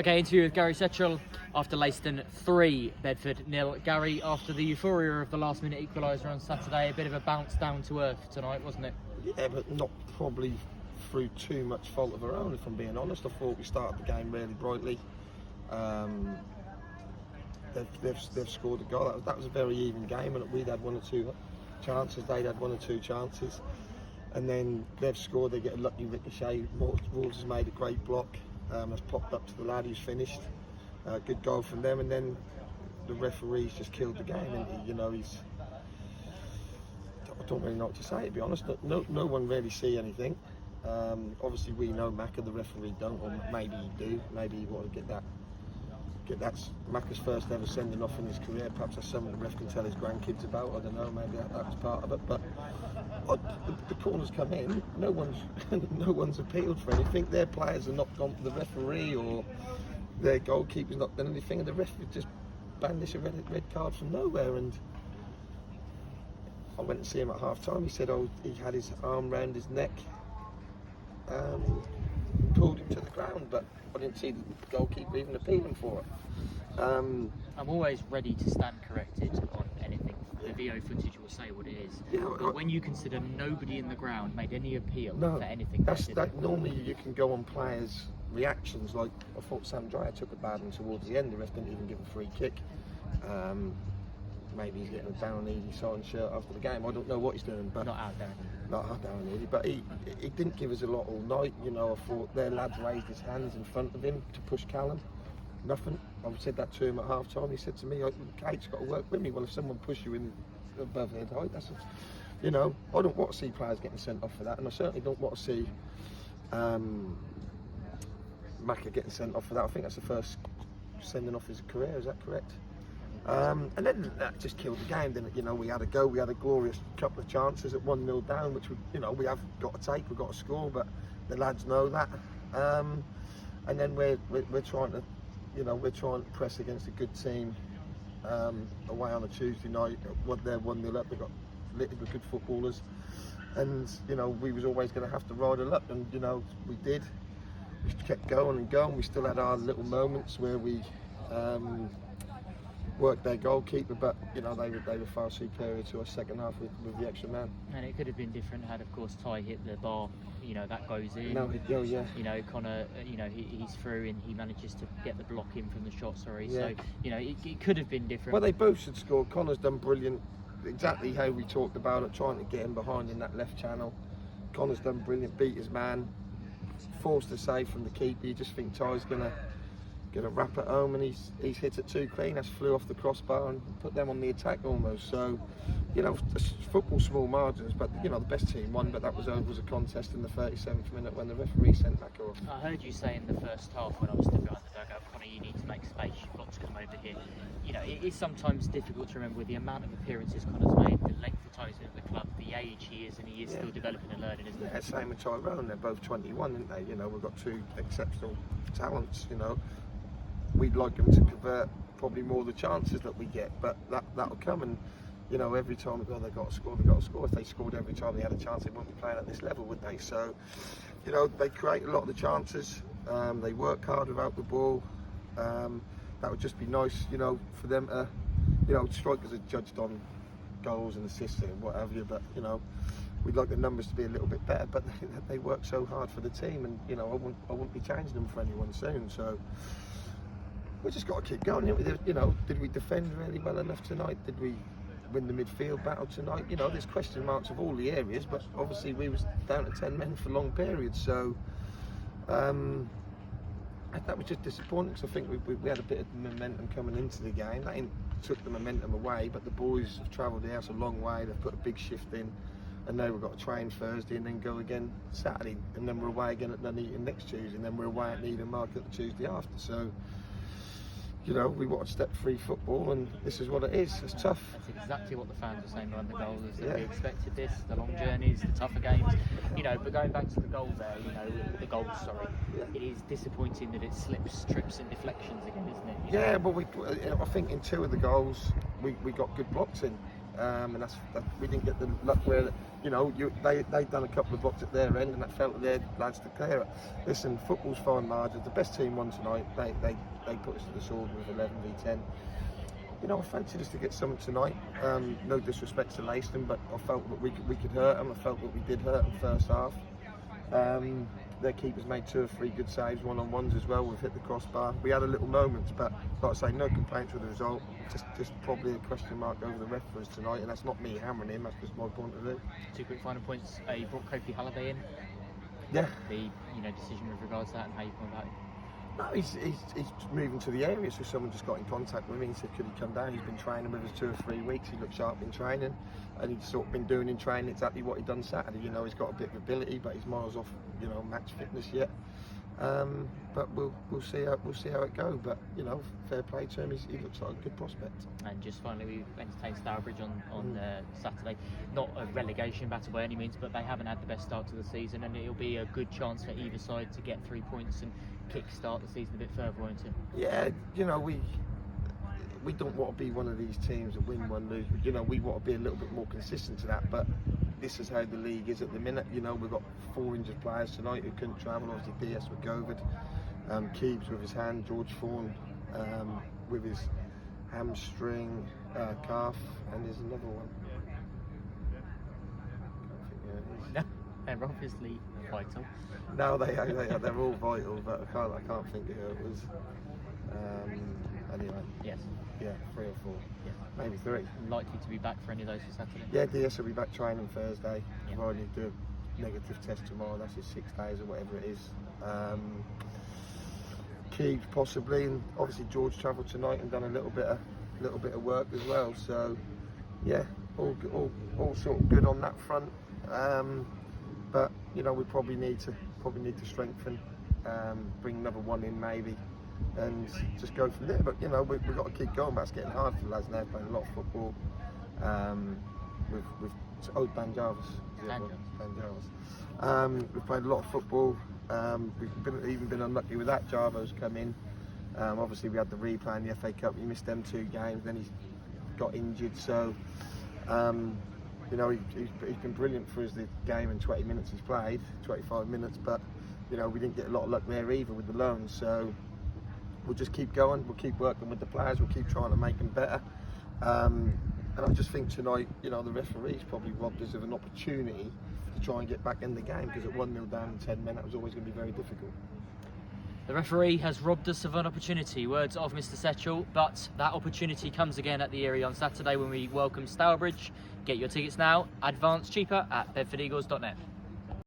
Okay, interview with Gary Setchell after Leiston 3, Bedford 0. Gary, after the euphoria of the last-minute equaliser on Saturday, a bit of a bounce down to earth tonight, wasn't it? Yeah, but not probably through too much fault of our own, if I'm being honest. I thought we started the game really brightly. They've scored a goal. That was a very even game, and we'd had one or two chances. They'd had one or two chances, and then they've scored. They get a lucky ricochet. Wolves has made a great block. Has popped up to the lad who's finished. Good goal from them, and then the referee's just killed the game. And he's. I don't really know what to say, to be honest. No one really see anything. Obviously, we know Macca, the referee don't, or maybe he do. Maybe he want to get that. Macca's first ever sending off in his career. Perhaps that's something the ref can tell his grandkids about. I don't know. Maybe that was part of it. But the corners come in. No one's appealed for anything. Their players are not gone to the referee, or their goalkeeper's not done anything, and the ref just bandished a red card from nowhere. And I went to see him at half time. He said, he had his arm round his neck, pulled him to the ground, but I didn't see the goalkeeper even appealing for it. I'm always ready to stand corrected on anything. The VO footage will say what it is. Yeah, but when you consider nobody in the ground made any appeal for anything, normally you can go on players' reactions. Like I thought Sam Dyer took a bad one towards the end. The ref didn't even give a free kick. Maybe he's getting a down Eady signed shirt after the game. I don't know what he's doing, but not out down. Not out down Eady, but he didn't give us a lot all night. I thought their lads raised his hands in front of him to push Callum. Nothing. I said that to him at half time. He said to me, Kate's got to work with me. Well, if someone pushes you in above head height, that's I don't want to see players getting sent off for that, and I certainly don't want to see Macca getting sent off for that. I think that's the first sending off his career. Is that correct? And then that just killed the game. Then we had a go. We had a glorious couple of chances at 1-0 down, which we have got to take. We've got to score, but the lads know that. And then we're trying to, we're trying to press against a good team away on a Tuesday night. They're 1-0 up. They've got littered with good footballers, and we was always going to have to ride a luck, and we did. We kept going and going. We still had our little moments where we. Worked their goalkeeper, but they were far superior to us second half with the extra man. And it could have been different had, of course, Ty hit the bar. That goes in. No, yeah. Connor, he's through and he manages to get the block in from the shot. Sorry, yeah. So it could have been different. Well, they both should score. Connor's done brilliant. Exactly how we talked about it, trying to get him behind in that left channel. Connor's done brilliant. Beat his man. Forced a save from the keeper. You just think Ty's gonna wrap it home, and he's hit it too clean. That's flew off the crossbar and put them on the attack almost. So, football small margins, but the best team won. But that was a contest in the 37th minute when the referee sent Macca off. I heard you say in the first half when I was stood behind the dugout, Connor, you need to make space. You've got to come over here. It is sometimes difficult to remember with the amount of appearances Connor's made, the length of time he's been at the club, the age he is, and he is still developing and learning, isn't it? Yeah, same with Tyrone. They're both 21, aren't they? We've got two exceptional talents. We'd like them to convert probably more of the chances that we get, but that'll come. And every time we go, they've got to score. If they scored every time they had a chance, they wouldn't be playing at this level, would they? So, they create a lot of the chances. They work hard without the ball. That would just be nice, for them to, strikers are judged on goals and assists and what have you. But we'd like the numbers to be a little bit better. But they work so hard for the team, and I wouldn't be changing them for anyone soon. So. We just got to keep going. Did we defend really well enough tonight? Did we win the midfield battle tonight? There's question marks of all the areas, but obviously we was down to 10 men for long periods. So that was just disappointing, because I think we had a bit of momentum coming into the game. That took the momentum away, but the boys have travelled the house a long way. They've put a big shift in, and now we've got to train Thursday and then go again Saturday, and then we're away again at Nuneaton next Tuesday, and then we're away at Needham Market the Tuesday after. So. We watch step-free football, and this is what it is. It's tough. That's exactly what the fans are saying around the goal, is that we expected this, the long journeys, the tougher games. But going back to the goal there, it is disappointing that it slips, trips and deflections again, isn't it? But I think in two of the goals, we got good blocks in. and we didn't get the luck where, you know, they'd done a couple of blocks at their end, and that felt that their lads to clear it. Listen, football's fine margins. The best team won tonight. They put us to the sword with 11 v 10. You know, I fancied us to get something tonight. No disrespect to Leiston, but I felt that we could hurt them. I felt that we did hurt them first half. Their keepers made 2 or 3 good saves, one-on-ones as well. We've hit the crossbar. We had a little moments, but like I say, no complaints with the result. Just probably a question mark over the ref for us tonight, and that's not me hammering him. That's just my point of view. 2 quick final points. You brought Kofi Halliday in. Yeah. The decision with regards to that and how you feel about it. No, he's moving to the area, so someone just got in contact with me and said, could he come down? He's been training with us 2 or 3 weeks. He looked sharp in training, and he's sort of been doing in training exactly what he done Saturday. You know, he's got a bit of ability, but he's miles off, you know, match fitness yet. But we'll see how it goes. But you know, fair play to him. He looks like a good prospect. And just finally, we entertained Stourbridge on Saturday. Not a relegation battle by any means, but they haven't had the best start to the season, and it'll be a good chance for either side to get 3 points and kick-start the season a bit further, won't it? Yeah, you know, we don't want to be one of these teams that win one, lose. You know, we want to be a little bit more consistent to that, but this is how the league is at the minute. You know, we've got 4 injured players tonight who couldn't travel. Obviously, DS with COVID, Keebs with his hand, George Fawn with his hamstring, calf, and there's another one. No, they're obviously vital. No, they're all vital, but I can't think of who it was. Anyway. Yes. Yeah, 3 or 4. Yeah. Maybe 3. Likely to be back for any of those for Saturday? Yeah, DS will be back training Thursday. Yeah. Provided he do a negative test tomorrow. That's his 6 days or whatever it is. Keebs possibly, and obviously George travelled tonight and done a little bit of work as well. So yeah, all sort of good on that front. But you know, we probably need to strengthen, bring another one in maybe, and just go from there. But you know, we've got to keep going. But it's getting hard for the lads now, playing a lot of football. With Dan Jarvis. We've played a lot of football. We've even been unlucky with that. Jarvo's come in. Obviously, we had the replay in the FA Cup. We missed them 2 games. Then he's got injured. So, you know, he's been brilliant for us. The game in 20 minutes he's played, 25 minutes. But you know, we didn't get a lot of luck there either with the loans. So we'll just keep going. We'll keep working with the players. We'll keep trying to make them better. And I just think tonight, you know, the referees probably robbed us of an opportunity to try and get back in the game, because at 1-0 down in 10 men, that was always going to be very difficult. The referee has robbed us of an opportunity, words of Mr. Setchell, but that opportunity comes again at the area on Saturday when we welcome Stourbridge. Get your tickets now, advance cheaper at bedfordeagles.net.